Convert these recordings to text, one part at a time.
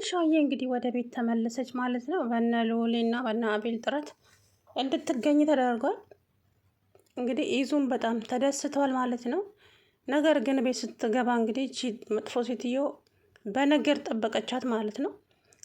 ትንሿዬ እንግዲህ ወደ ቤት ተመለሰች ማለት ነው። በነ ሎሌና በነ አቤል ጥረት እንድትገኝ ተደርጓል። እንግዲህ ይዙም በጣም ተደስተዋል ማለት ነው። ነገር ግን ቤት ስትገባ እንግዲህ እቺ መጥፎ ሴትዮ በነገር ጠበቀቻት ማለት ነው።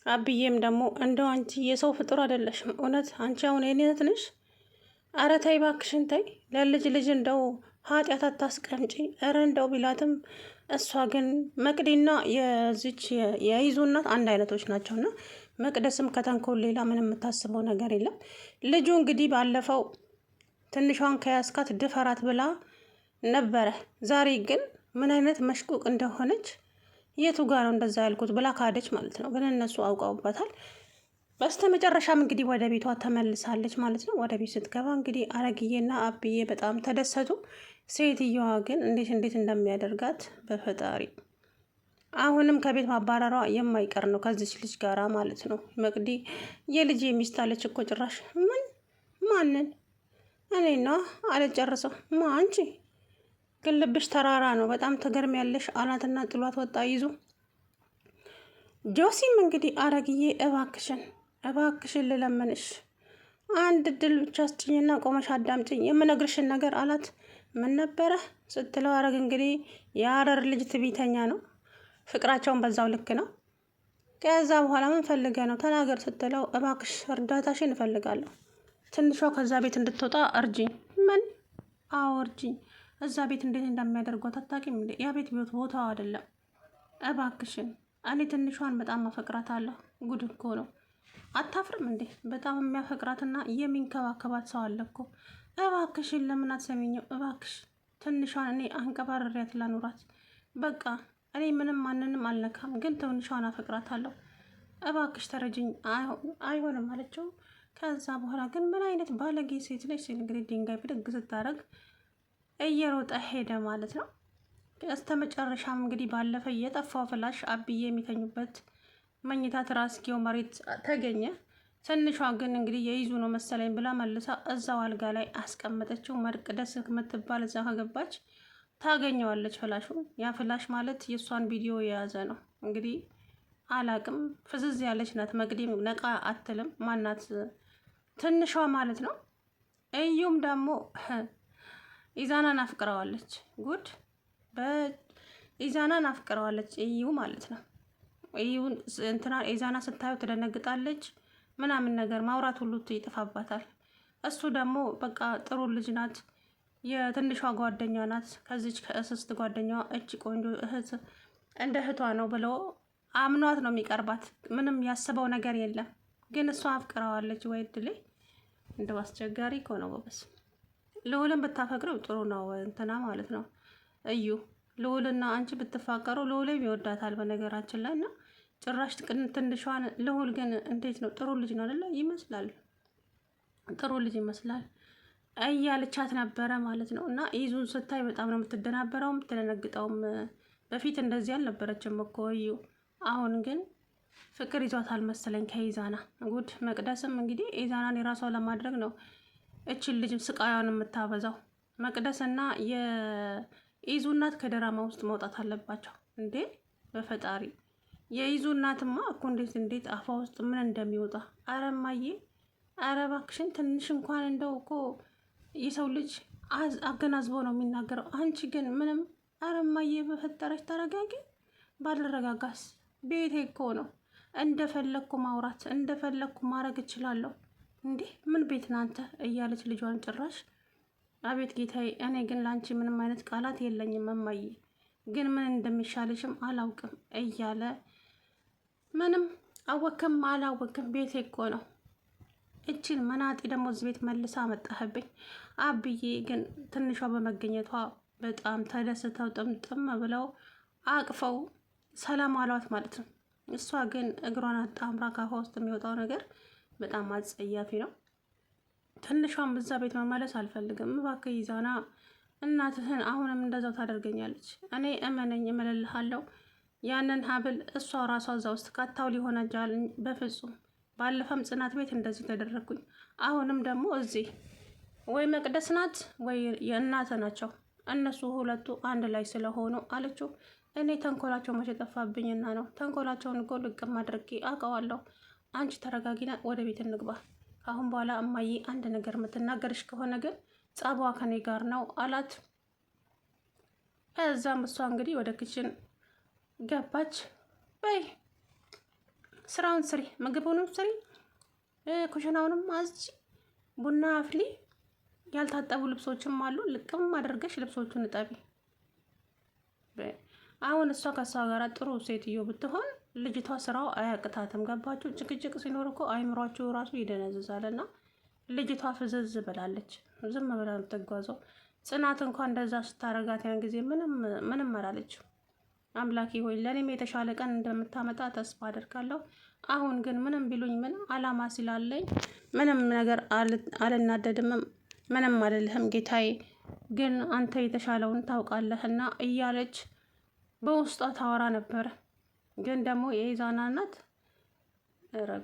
አብዬም ደግሞ እንደው አንቺ የሰው ፍጡር አይደለሽም፣ እውነት አንቺ አሁን የኔ እህት ነሽ? ኧረ ተይ እባክሽን ተይ፣ ለልጅ ልጅ እንደው ኃጢአት አታስቀምጪ፣ ኧረ እንደው ቢላትም እሷ ግን መቅዲና የዚች የይዙ እናት አንድ አይነቶች ናቸውና መቅደስም ከተንኮል ሌላ ምንም የምታስበው ነገር የለም። ልጁ እንግዲህ ባለፈው ትንሿን ከያስካት ድፈራት ብላ ነበረ። ዛሬ ግን ምን አይነት መሽቁቅ እንደሆነች የቱ ጋር ነው እንደዛ ያልኩት ብላ ካደች ማለት ነው። ግን እነሱ አውቀውበታል። በስተ መጨረሻም እንግዲህ ወደ ቤቷ ተመልሳለች ማለት ነው። ወደ ቤት ስትገባ እንግዲህ አረግዬና አብዬ በጣም ተደሰቱ። ሴትየዋ ግን እንዴት እንደሚያደርጋት በፈጣሪ አሁንም ከቤት ማባረሯ የማይቀር ነው ከዚች ልጅ ጋራ ማለት ነው። መቅዲ የልጅ የሚስት አለች እኮ ጭራሽ። ማንን? እኔና አልጨርሰው ማ አንቺ ግን ልብሽ ተራራ ነው፣ በጣም ተገርሚያለሽ አላትና ጥሏት ወጣ ይዙ። ጆሲም እንግዲህ አረግዬ እባክሽን ልለምንሽ አንድ እድል ብቻ ስጭኝና ቆመሽ አዳምጭኝ የምነግርሽን ነገር አላት። ምን ነበረ ስትለው አረግ እንግዲህ የአረር ልጅ ትቢተኛ ነው፣ ፍቅራቸውን በዛው ልክ ነው። ከዛ በኋላ ምን ፈልገ ነው ተናገር ስትለው እባክሽ እርዳታሽን እፈልጋለሁ፣ ትንሿ ከዛ ቤት እንድትወጣ እርጅኝ። ምን? አዎ እርጅኝ። እዛ ቤት እንዴት እንደሚያደርጓት አታውቂም እንዴ? ያ ቤት ቦታው አይደለም። እባክሽን እኔ ትንሿን በጣም አፈቅራታለሁ። ጉድ እኮ ነው። አታፍርም እንዴ? በጣም የሚያፈቅራትና የሚንከባከባት ሰው አለ እኮ። እባክሽን ለምን አትሰሚኝም? እባክሽ ትንሿን እኔ አንቀባረሪያት ላኑራት። በቃ እኔ ምንም ማንንም አልነካም፣ ግን ትንሿን አፈቅራታለሁ። እባክሽ ተረጅኝ። አይሆንም አለችው። ከዛ በኋላ ግን ምን አይነት ባለጌ ሴት ነች ሲል እንግዲህ ድንጋይ ብድግ ስታደርግ እየሮጠ ሄደ ማለት ነው። እስከ መጨረሻም እንግዲህ ባለፈ የጠፋው ፍላሽ አብዬ የሚተኙበት መኝታ ትራስጌው መሬት ተገኘ። ትንሿ ግን እንግዲህ የይዙ ነው መሰለኝ ብላ መልሳ እዛው አልጋ ላይ አስቀመጠችው። መቅደስ የምትባል እዛ ከገባች ታገኘዋለች ፍላሹ። ያ ፍላሽ ማለት የእሷን ቪዲዮ የያዘ ነው። እንግዲህ አላቅም፣ ፍዝዝ ያለች ናት። መቅዲም ነቃ አትልም። ማናት ትንሿ ማለት ነው። እዩም ደግሞ ኢዛናን አፍቅረዋለች። ጉድ! በኢዛናን አፍቅረዋለች እዩ ማለት ነው። እዩ እንትና ኢዛና ስታዩ ትደነግጣለች ምናምን ነገር ማውራት ሁሉ ይጠፋባታል። እሱ ደግሞ በቃ ጥሩ ልጅ ናት፣ የትንሿ ጓደኛ ናት፣ ከዚች ከእስስት ጓደኛዋ እች ቆንጆ እህት እንደ እህቷ ነው ብሎ አምኗት ነው የሚቀርባት። ምንም ያስበው ነገር የለም። ግን እሷ አፍቅረዋለች። ወይ ድሌ! እንደው አስቸጋሪ እኮ ነው ጎበዝ። ልዑልን ብታፈቅረው ጥሩ ነው እንትና ማለት ነው እዩ። ልዑልና አንቺ ብትፋቀሩ ልዑልም ይወዳታል በነገራችን ላይ እና ጭራሽ ትንሿን ልዑል ግን እንዴት ነው? ጥሩ ልጅ ነው አይደለ? ይመስላል ጥሩ ልጅ ይመስላል እያለቻት ነበረ ማለት ነው። እና ይዙን ስታይ በጣም ነው የምትደናበረውም የምትደነግጠውም። በፊት እንደዚህ አልነበረችም እኮ እዩ። አሁን ግን ፍቅር ይዟታል መሰለኝ ከኢዛና። ጉድ! መቅደስም እንግዲህ ኢዛናን የራሷ ለማድረግ ነው እችን ልጅ ስቃያን የምታበዛው። መቅደስና የይዙ እናት ከድራማ ውስጥ መውጣት አለባቸው እንዴ! በፈጣሪ የይዙ እናትማ እኮ እንዴት አፏ ውስጥ ምን እንደሚወጣ። አረ እማዬ፣ አረ እባክሽን ትንሽ እንኳን እንደው እኮ የሰው ልጅ አገናዝቦ ነው የሚናገረው። አንቺ ግን ምንም። አረ እማዬ በፈጠረች ተረጋጊ። ባልረጋጋስ ቤቴ እኮ ነው፣ እንደፈለግኩ ማውራት እንደፈለግኩ ማድረግ እችላለሁ። እንዴ ምን ቤት ናንተ? እያለች ልጇን ጭራሽ። አቤት ጌታዬ፣ እኔ ግን ላንቺ ምንም አይነት ቃላት የለኝም እማዬ፣ ግን ምን እንደሚሻልሽም አላውቅም እያለ ምንም አወክም አላወክም ቤቴ እኮ ነው። እችን መናጤ ደግሞ እዚህ ቤት መልሳ መጣህብኝ። አብዬ ግን ትንሿ በመገኘቷ በጣም ተደስተው ጥምጥም ብለው አቅፈው ሰላም አሏት ማለት ነው። እሷ ግን እግሯን አጣምራ ካፏ ውስጥ የሚወጣው ነገር በጣም አጸያፊ ነው። ትንሿን በዛ ቤት መመለስ አልፈልግም። እባክህ ኢዛና፣ እናትህን አሁንም እንደዛው ታደርገኛለች። እኔ እመነኝ እምልልሃለሁ፣ ያንን ሀብል እሷ ራሷ እዛ ውስጥ ካታው ሊሆን ጃል። በፍጹም ባለፈም ጽናት ቤት እንደዚህ ተደረግኩኝ። አሁንም ደግሞ እዚህ ወይ መቅደስ ናት ወይ የእናተ ናቸው። እነሱ ሁለቱ አንድ ላይ ስለሆኑ አለችው። እኔ ተንኮላቸው መቼ ጠፋብኝና ነው? ተንኮላቸውን እኮ ልቅም አድርጌ አውቀዋለሁ። አንቺ ተረጋጊና ወደ ቤት እንግባ። ከአሁን በኋላ እማዬ አንድ ነገር የምትናገርሽ ከሆነ ግን ጸቧ ከኔ ጋር ነው አላት። ከዛም እሷ እንግዲህ ወደ ክችን ገባች። በይ ስራውን ስሪ፣ ምግቡንም ስሪ፣ ኩሽናውንም አዝጂ፣ ቡና አፍሊ፣ ያልታጠቡ ልብሶችም አሉ ልቅም አድርገሽ ልብሶቹን እጠቢ። አሁን እሷ ከእሷ ጋር ጥሩ ሴትዮ ብትሆን ልጅቷ ስራው አያቅታትም። ገባችሁ? ጭቅጭቅ ሲኖር እኮ አይምሯችሁ ራሱ ይደነዝዛል። እና ልጅቷ ፍዝዝ ብላለች፣ ዝም ብላ የምትጓዘው። ጽናት እንኳን እንደዛ ስታረጋት ያን ጊዜ ምንም አላለችው። አምላኬ ሆይ ለእኔም የተሻለ ቀን እንደምታመጣ ተስፋ አደርጋለሁ። አሁን ግን ምንም ቢሉኝ ምን አላማ ስላለኝ ምንም ነገር አልናደድምም፣ ምንም አልልህም ጌታዬ፣ ግን አንተ የተሻለውን ታውቃለህና እያለች በውስጧ ታወራ ነበረ። ግን ደግሞ የኢዛና ናት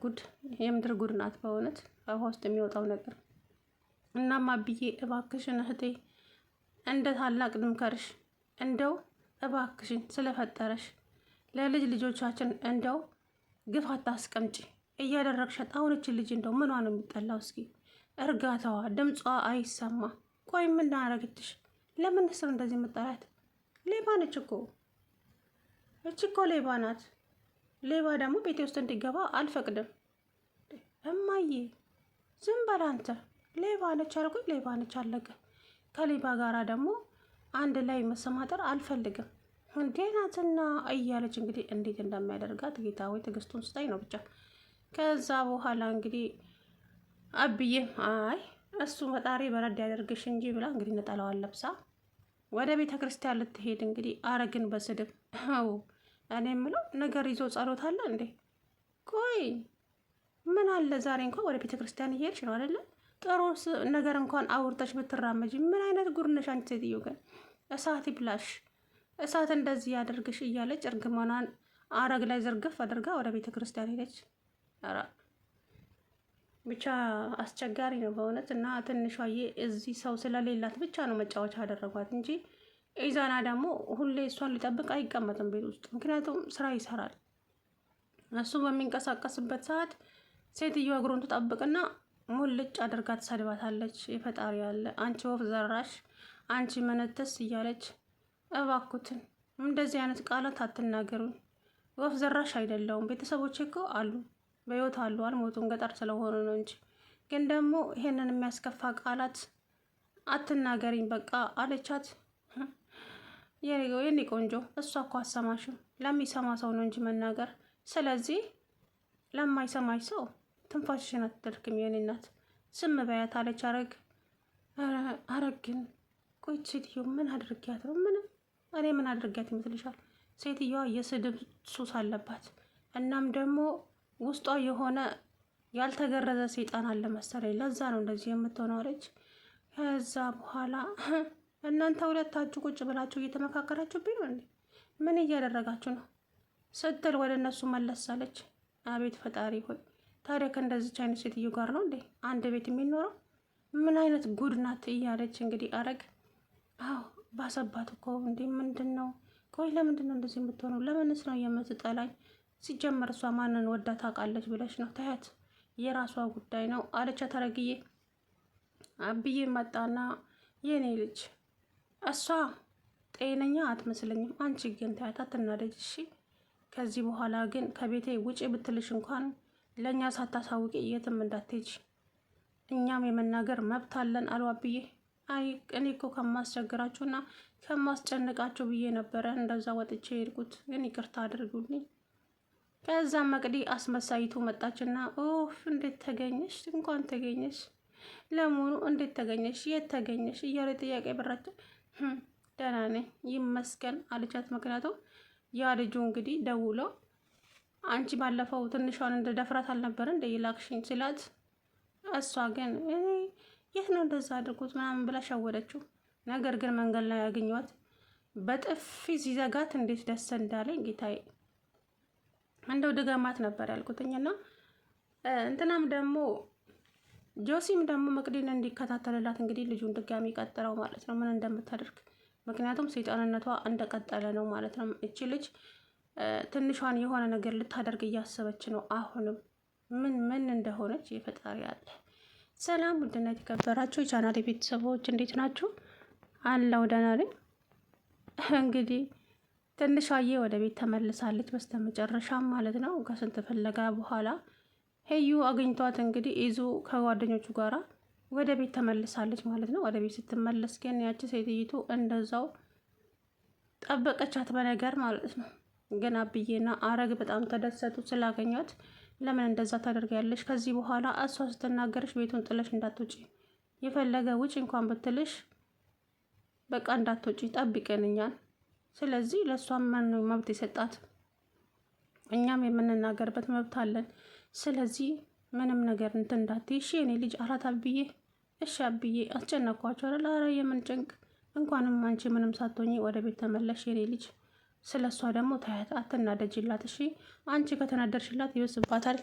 ጉድ፣ የምድር ጉድ ናት በእውነት አፏ ውስጥ የሚወጣው ነገር። እናም አብዬ እባክሽን እህቴ እንደ ታላቅ ልምከርሽ፣ እንደው እባክሽን ስለፈጠረሽ ለልጅ ልጆቻችን እንደው ግፍ አታስቀምጪ እያደረግሻት። አሁንችን ልጅ እንደው ምኗ ነው የሚጠላው? እስኪ እርጋታዋ፣ ድምጿ አይሰማ። ቆይ ምን አረግትሽ? ለምን ስር እንደዚህ የምጠላት? ሌባ ነች እኮ እቺ እኮ ሌባ ናት። ሌባ ደግሞ ቤቴ ውስጥ እንዲገባ አልፈቅድም። እማዬ ዝም በል አንተ። ሌባ ነች አልኩኝ፣ ሌባ ነች አለቀ። ከሌባ ጋራ ደግሞ አንድ ላይ መሰማጠር አልፈልግም። እንዴ ናትና እያለች እንግዲህ እንዴት እንደሚያደርጋት ጌታ ወይ ትዕግስቱን ስጠኝ ነው ብቻ። ከዛ በኋላ እንግዲህ አብዬም አይ እሱ ፈጣሪ በረድ ያደርግሽ እንጂ ብላ እንግዲህ ነጠላዋን ለብሳ ወደ ቤተ ክርስቲያን ልትሄድ እንግዲህ አረግን በስድብ እኔ የምለው ነገር ይዞ ጸሎት አለ እንዴ? ቆይ ምን አለ ዛሬ እንኳን ወደ ቤተ ክርስቲያን እየሄድሽ ነው አይደለ? ጥሩ ነገር እንኳን አውርተሽ ብትራመጂ ምን አይነት ጉርነሽ አንቺ ሴትዮ! ግን እሳት ይብላሽ፣ እሳት እንደዚህ ያደርግሽ እያለች እርግማኗን አረግ ላይ ዘርግፍ አድርጋ ወደ ቤተ ክርስቲያን ሄደች። ኧረ ብቻ አስቸጋሪ ነው በእውነት። እና ትንሿዬ እዚህ ሰው ስለሌላት ብቻ ነው መጫወቻ ያደረጓት እንጂ ኢዛና ደግሞ ሁሌ እሷን ሊጠብቅ አይቀመጥም ቤት ውስጥ፣ ምክንያቱም ስራ ይሰራል። እሱ በሚንቀሳቀስበት ሰዓት ሴትዮ እግሩን ትጠብቅና ሙልጭ አድርጋ ትሰድባታለች። የፈጣሪ ያለ አንቺ ወፍ ዘራሽ፣ አንቺ መነተስ እያለች እባኩትን እንደዚህ አይነት ቃላት አትናገሩኝ። ወፍ ዘራሽ አይደለውም። ቤተሰቦቼ እኮ አሉ፣ በህይወት አሉ፣ አልሞቱም። ገጠር ስለሆኑ ነው እንጂ። ግን ደግሞ ይሄንን የሚያስከፋ ቃላት አትናገሪኝ በቃ አለቻት። የኔ ቆንጆ እሷ እኮ አሰማሽም፣ ለሚሰማ ሰው ነው እንጂ መናገር። ስለዚህ ለማይሰማሽ ሰው ትንፋሽሽን አትደርግም። የኔ እናት ዝም በያት አለች አረግ። አረግ ግን ቆይ ሴትዮ ምን አድርጊያት ነው? ምንም እኔ ምን አድርጊያት ይመስልሻል? ሴትዮዋ የስድብ ሱስ አለባት። እናም ደግሞ ውስጧ የሆነ ያልተገረዘ ሰይጣን አለ መሰለኝ። ለዛ ነው እንደዚህ የምትሆነው አለች። ከዛ በኋላ እናንተ ሁለታችሁ ቁጭ ብላችሁ እየተመካከራችሁብኝ ነው እንዴ? ምን እያደረጋችሁ ነው ስትል ወደ እነሱ መለሳለች። አቤት ፈጣሪ ሆይ፣ ታዲያ ከእንደዚች አይነት ሴትዮ ጋር ነው እንዴ አንድ ቤት የሚኖረው? ምን አይነት ጉድ ናት እያለች እንግዲህ አረግ። አዎ ባሰባት እኮ እንዴ! ምንድን ነው? ቆይ ለምንድን ነው እንደዚህ የምትሆነው? ለምንስ ነው የምትጠላኝ? ሲጀመር እሷ ማንን ወዳ ታውቃለች ብለሽ ነው? ታያት፣ የራሷ ጉዳይ ነው አለቻት አረግዬ። አብዬ መጣና የኔ ልጅ እሷ ጤነኛ አትመስለኝም። አንቺ ግን ታያት፣ አትናደጅ እሺ። ከዚህ በኋላ ግን ከቤቴ ውጪ ብትልሽ እንኳን ለእኛ ሳታሳውቂ የትም እንዳትሄጂ፣ እኛም የመናገር መብት አለን አሉ አብዬ። አይ እኔ እኮ ከማስቸግራችሁና ከማስጨንቃችሁ ብዬ ነበረ እንደዛ ወጥቼ ሄድኩት፣ ግን ይቅርታ አድርጉልኝ። ከዛም መቅዲ አስመሳይቱ መጣችና ኦፍ እንዴት ተገኘሽ? እንኳን ተገኘሽ። ለመሆኑ እንዴት ተገኘሽ? የት ተገኘሽ? እያለ ጥያቄ በራችን። ደህና ነኝ ይመስገን አለቻት። ምክንያቱም ያ ልጁ እንግዲህ ደውሎ አንቺ ባለፈው ትንሿን እንደ ደፍራት አልነበረ እንደ ይላክሽኝ ሲላት፣ እሷ ግን እኔ የት ነው እንደዛ አድርጉት ምናምን ብላ ሸወደችው። ነገር ግን መንገድ ላይ ያገኘዋት በጥፊ ሲዘጋት እንዴት ደስ እንዳለኝ ጌታዬ፣ እንደው ድገማት ነበር ያልኩትኝና እንትናም ደግሞ ጆሲም ደግሞ መቅዲን እንዲከታተልላት እንግዲህ ልጁን ድጋሚ ቀጥረው ማለት ነው ምን እንደምታደርግ። ምክንያቱም ሰይጣንነቷ እንደቀጠለ ነው ማለት ነው። እቺ ልጅ ትንሿን የሆነ ነገር ልታደርግ እያሰበች ነው። አሁንም ምን እንደሆነች የፈጣሪ አለ። ሰላም ውድና የተከበራችሁ የቻናል ቤተሰቦች እንዴት ናችሁ? አለው ደህና ነኝ። እንግዲህ ትንሿዬ ወደ ቤት ተመልሳለች በስተመጨረሻም ማለት ነው። ከስንት ፍለጋ በኋላ ሄዩ አግኝቷት እንግዲህ ይዞ ከጓደኞቹ ጋራ ወደ ቤት ተመልሳለች ማለት ነው። ወደ ቤት ስትመለስ ግን ያቺ ሴትይቱ እንደዛው ጠበቀቻት በነገር ማለት ነው። ግን አብዬና አረግ በጣም ተደሰቱ ስላገኟት። ለምን እንደዛ ታደርጊያለሽ? ከዚህ በኋላ እሷ ስትናገርሽ ቤቱን ጥለሽ እንዳትወጪ፣ የፈለገ ውጭ እንኳን ብትልሽ በቃ እንዳትወጪ፣ ጠብቀን እኛን። ስለዚህ ለእሷም መብት የሰጣት እኛም የምንናገርበት መብት አለን። ስለዚህ ምንም ነገር እንትን እንዳትይ እሺ የኔ ልጅ አላት አብዬ። እሺ አብዬ አስጨነኳቸው አይደል? ኧረ የምን ጭንቅ፣ እንኳንም አንቺ ምንም ሳትሆኚ ወደ ቤት ተመለሽ የኔ ልጅ። ስለ እሷ ደግሞ ታያት፣ አትናደጅላት እሺ። አንቺ ከተናደርሽላት ይወስባታል።